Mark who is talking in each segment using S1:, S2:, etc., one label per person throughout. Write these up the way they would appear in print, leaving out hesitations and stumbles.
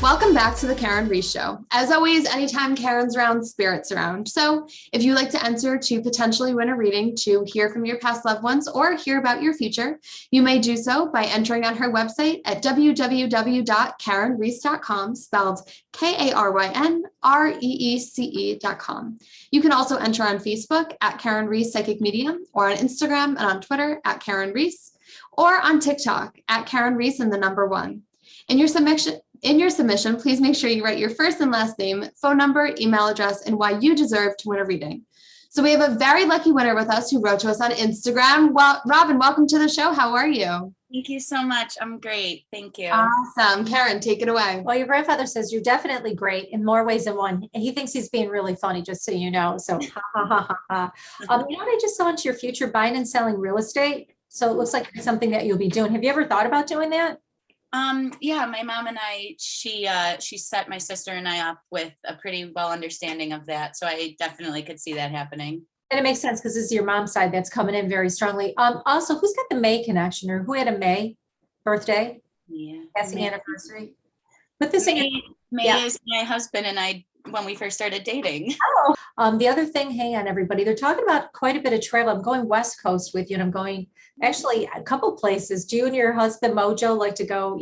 S1: Welcome back to the Karyn Reece Show. As always, anytime Karyn's around, spirit's around. So if you'd like to enter to potentially win a reading to hear from your past loved ones or hear about your future, you may do so by entering on her website at www.karynreece.com, spelled KarynReece.com. You can also enter on Facebook at Karyn Reece Psychic Medium, or on Instagram and on Twitter at Karyn Reece, or on TikTok at Karyn Reece and the number 1. In your submission, please make sure you write your first and last name, phone number, email address, and why you deserve to win a reading. So we have a very lucky winner with us who wrote to us on Instagram. Well, Robin, welcome to the show. How are you?
S2: Thank you so much. I'm great. Thank you.
S1: Awesome. Karyn, take it away.
S3: Well, your grandfather says you're definitely great in more ways than one. He thinks he's being really funny, just so you know. So, ha, ha, ha, ha, ha. You know what I just saw into your future, buying and selling real estate. So it looks like it's something that you'll be doing. Have you ever thought about doing that?
S2: Yeah, my mom and I, she set my sister and I up with a pretty well understanding of that. So I definitely could see that happening.
S3: And it makes sense because this is your mom's side that's coming in very strongly. Also, who's got the May connection, or who had a May birthday?
S2: Yeah.
S3: Passing anniversary. Put this in.
S2: May is my husband and I when we first started dating.
S3: Oh, the other thing, hang on, everybody. They're talking about quite a bit of travel. I'm going West Coast with you, and I'm going actually a couple places. Do you and your husband Mojo like to go,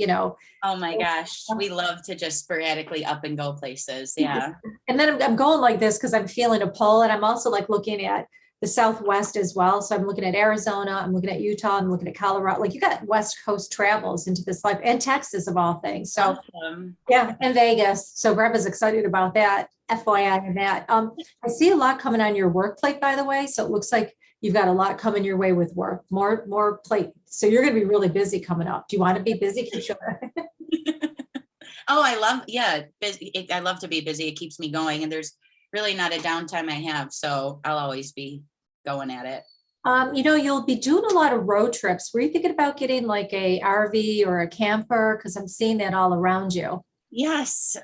S2: Oh my gosh. We love to just sporadically up and go places. Yeah.
S3: And then I'm going like this because I'm feeling a pull, and I'm also like looking at the Southwest as well. So I'm looking at Arizona, I'm looking at Utah, I'm looking at Colorado. Like you got West Coast travels into this life, and Texas of all things. So
S2: awesome.
S3: Yeah, and Vegas. So Grandpa's excited about that. FYI on that. I see a lot coming on your work plate, by the way. So it looks like you've got a lot coming your way with work, more plate. So you're going to be really busy coming up. Do you want to be busy?
S2: Oh, busy. I love to be busy. It keeps me going, and there's really not a downtime I have. So I'll always be going at it.
S3: You'll be doing a lot of road trips. Were you thinking about getting like a RV or a camper? Because I'm seeing that all around you.
S2: Yes.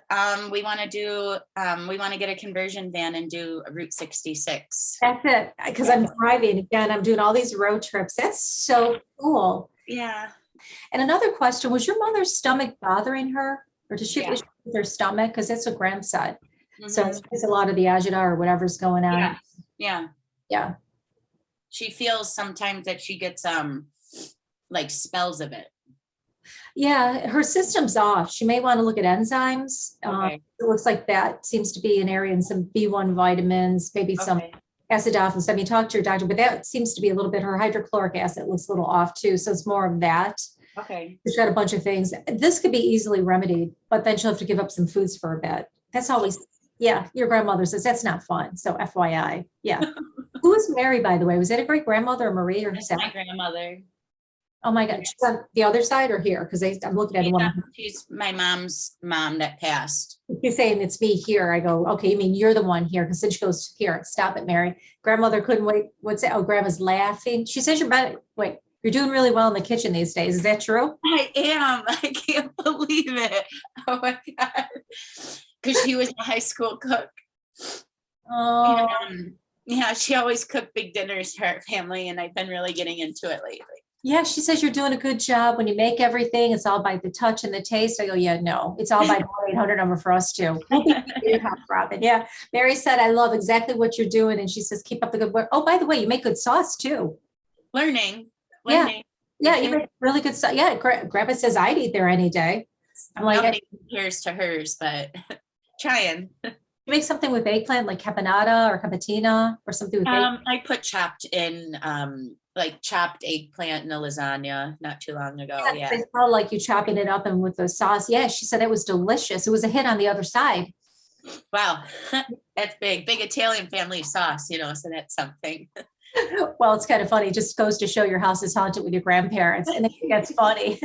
S2: We want to get a conversion van and do Route 66.
S3: That's it. Because I'm driving again. I'm doing all these road trips. That's so cool.
S2: Yeah.
S3: And another question, was your mother's stomach bothering her? Or does she have issues with her stomach? Because that's what Graham said. Mm-hmm. So it's a lot of the agita or whatever's going on.
S2: Yeah. She feels sometimes that she gets like spells of it.
S3: Yeah, her system's off. She may want to look at enzymes.
S2: Okay.
S3: It looks like that seems to be an area, and some B1 vitamins, maybe some acidophilus. I mean, talk to your doctor, but that seems to be a little bit, her hydrochloric acid looks a little off too. So it's more of that.
S2: Okay.
S3: She's got a bunch of things. This could be easily remedied, but then she'll have to give up some foods for a bit. That's always, your grandmother says that's not fun. So FYI. Yeah. Who was Mary, by the way? Was that a great grandmother or Marie or
S2: herself? My grandmother.
S3: Oh my God. She's on the other side or here? Because I'm looking at one.
S2: She's my mom's mom that passed.
S3: You're saying it's me here. I go, okay, you mean you're the one here? Because then she goes, here, stop it, Mary. Grandmother couldn't wait. What's that? Oh, grandma's laughing. She says you're doing really well in the kitchen these days. Is that true?
S2: I am. I can't believe it. Oh my God. Because she was a high school cook.
S3: Oh.
S2: Yeah, she always cooked big dinners for her family, and I've been really getting into it lately.
S3: Yeah, she says you're doing a good job. When you make everything, it's all by the touch and the taste. I go, yeah, no, it's all by the 800 number for us too. Robin. Yeah. Mary said, I love exactly what you're doing. And she says, keep up the good work. Oh, by the way, you make good sauce too.
S2: Learning.
S3: Yeah, you make really good sauce. Yeah, Grandpa says I'd eat there any day.
S2: I'm like, nobody compares to hers, but trying.
S3: You make something with eggplant, like caponata or capatina or something with eggplant?
S2: I put chopped eggplant in a lasagna not too long ago. Yeah.
S3: They felt like you chopping it up and with the sauce. Yeah, she said it was delicious. It was a hit on the other side.
S2: Wow. That's big Italian family sauce, so that's something.
S3: Well, it's kind of funny. It just goes to show your house is haunted with your grandparents. And that's funny.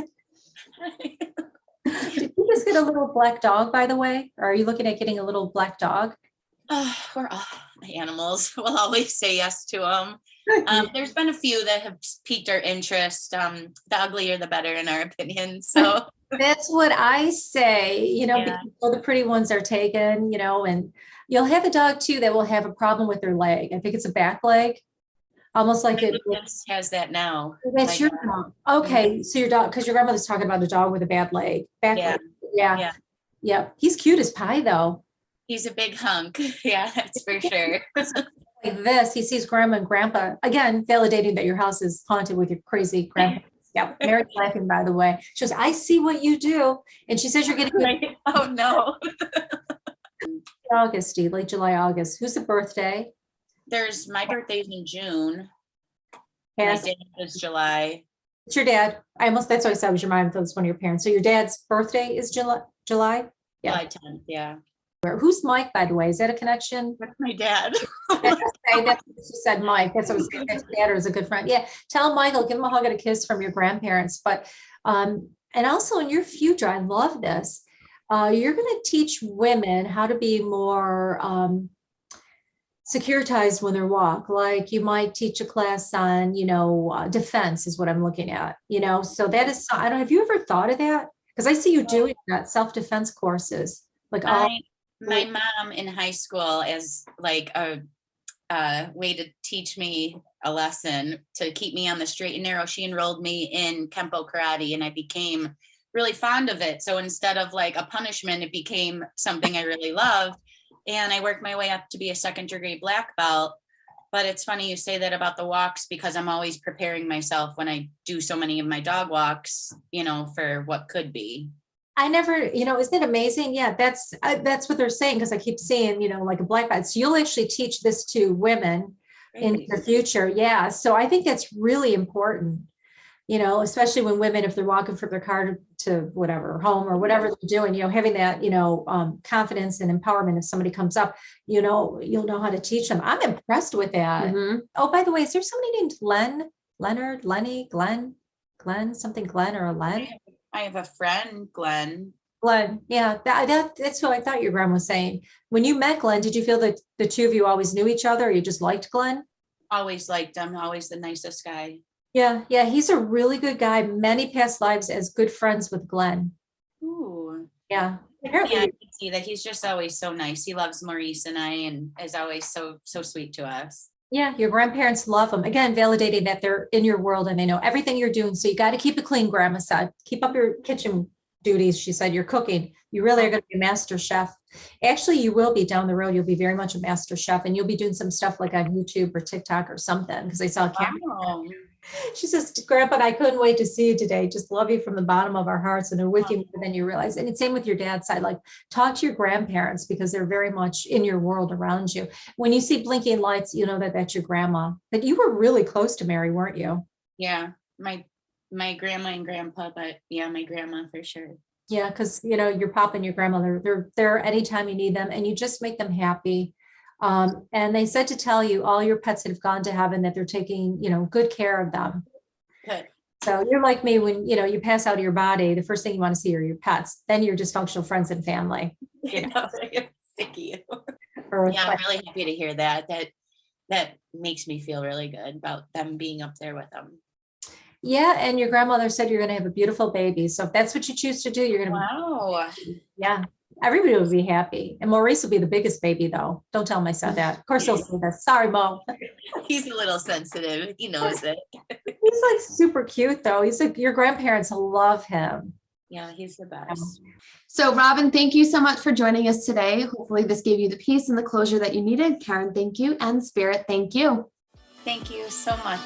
S3: Did you just get a little black dog, by the way? Or are you looking at getting a little black dog?
S2: We're all animals. We'll always say yes to them. There's been a few that have piqued our interest. The uglier, the better, in our opinion. So
S3: that's what I say, because all the pretty ones are taken, and you'll have a dog too that will have a problem with their leg. I think it's a back leg. Almost like it
S2: has that now.
S3: That's your dog. Okay. So your dog, because your grandmother's talking about a dog with a bad leg. Back leg. Yeah. Yep. He's cute as pie though.
S2: He's a big hunk. Yeah, that's for sure.
S3: Like this, he sees grandma and grandpa, again, validating that your house is haunted with your crazy grandpa. Yeah, Mary's laughing, by the way. She goes, I see what you do. And she says you're getting
S2: Right. Oh, no.
S3: August, Steve, late July, August. Who's the birthday?
S2: My birthday's in June. My
S3: Yes,
S2: dad is July.
S3: it's your dad. That's what I said was your mom. I thought it was one of your parents. So your dad's birthday is July? Yeah.
S2: July 10th, yeah.
S3: Who's Mike, by the way? Is that a connection?
S2: That's my dad.
S3: That's what she said, Mike. That's what I was saying. That's dad or is a good friend. Yeah. Tell Michael, give him a hug and a kiss from your grandparents. But and also in your future, I love this. You're going to teach women how to be more securitized when they walk. Like you might teach a class on, defense is what I'm looking at, so that is, I don't, have you ever thought of that? Because I see you doing that self-defense courses, like
S2: My mom in high school as like a way to teach me a lesson to keep me on the straight and narrow. She enrolled me in Kempo karate and I became really fond of it. So instead of like a punishment, it became something I really loved. And I worked my way up to be a second degree black belt. But it's funny you say that about the walks because I'm always preparing myself when I do so many of my dog walks, for what could be.
S3: I never, isn't it amazing? Yeah, that's what they're saying. Cause I keep seeing, like a black belt. So you'll actually teach this to women in the future. Yeah. So I think that's really important, especially when women, if they're walking from their car to whatever home or whatever they're doing, having that, confidence and empowerment. If somebody comes up, you'll know how to teach them. I'm impressed with that. Mm-hmm. Oh, by the way, is there somebody named Glenn, something Glenn or a Len?
S2: I have a friend, Glenn.
S3: Glenn, yeah, that's what I thought your grandma was saying. When you met Glenn, did you feel that the two of you always knew each other or you just liked Glenn?
S2: Always liked him, always the nicest guy.
S3: Yeah, he's a really good guy. Many past lives as good friends with Glenn.
S2: Ooh.
S3: Yeah.
S2: Apparently, I can see that he's just always so nice. He loves Maurice and I and is always so sweet to us.
S3: Yeah, your grandparents love them. Again, validating that they're in your world and they know everything you're doing. So you got to keep it clean, Grandma said. Keep up your kitchen duties. She said, you're cooking. You really are going to be a master chef. Actually, you will be down the road. You'll be very much a master chef and you'll be doing some stuff like on YouTube or TikTok or something because I saw a camera.
S2: Wow.
S3: She says, Grandpa, I couldn't wait to see you today. Just love you from the bottom of our hearts and are with you more than you realize. And it's same with your dad's side, like talk to your grandparents because they're very much in your world around you. When you see blinking lights, you know that that's your grandma. But you were really close to Mary, weren't you?
S2: Yeah, my grandma and grandpa, but yeah, my grandma for sure.
S3: Yeah, because your papa and your grandmother, they're there anytime you need them and you just make them happy. And they said to tell you all your pets that have gone to heaven that they're taking, good care of them.
S2: Good.
S3: So you're like me when, you pass out of your body, the first thing you want to see are your pets, then your dysfunctional friends and family.
S2: Thank you. Yeah, I'm really happy to hear that. That makes me feel really good about them being up there with them.
S3: Yeah. And your grandmother said you're going to have a beautiful baby. So if that's what you choose to do, you're going to.
S2: Wow.
S3: Yeah. Everybody will be happy. And Maurice will be the biggest baby, though. Don't tell my son that. Of course, he'll say that. Sorry, Mo.
S2: He's a little sensitive. He knows it.
S3: He's like super cute, though. He's like, your grandparents love him.
S2: Yeah, he's the best.
S1: So, Robin, thank you so much for joining us today. Hopefully this gave you the peace and the closure that you needed. Karen, thank you. And Spirit, thank you.
S2: Thank you so much.